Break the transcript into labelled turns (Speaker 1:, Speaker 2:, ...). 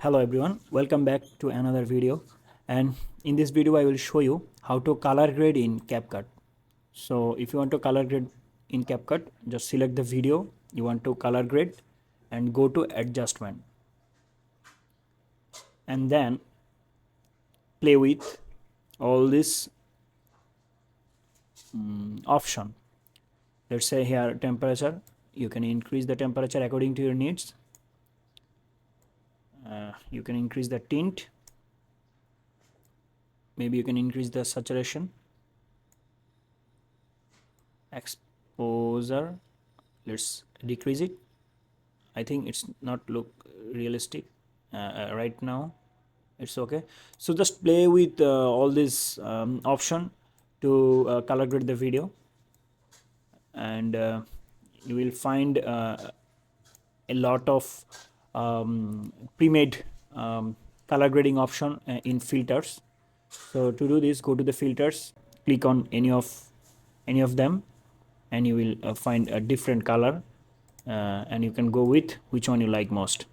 Speaker 1: Hello everyone, welcome back to another video. And in this video I will show you how to color grade in CapCut. So if you want to color grade in CapCut, just select the video you want to color grade and go to adjustment, and then play with all this option. Let's say here temperature, you can increase the temperature according to your needs. You can increase the tint, maybe you can increase the saturation, exposure, let's decrease it. I think it's not look realistic right now. It's okay. So just play with all this option to color grade the video, and you will find a lot of pre-made color grading option in filters. So to do this, go to the filters, click on any of them, and you will find a different color, and you can go with which one you like most.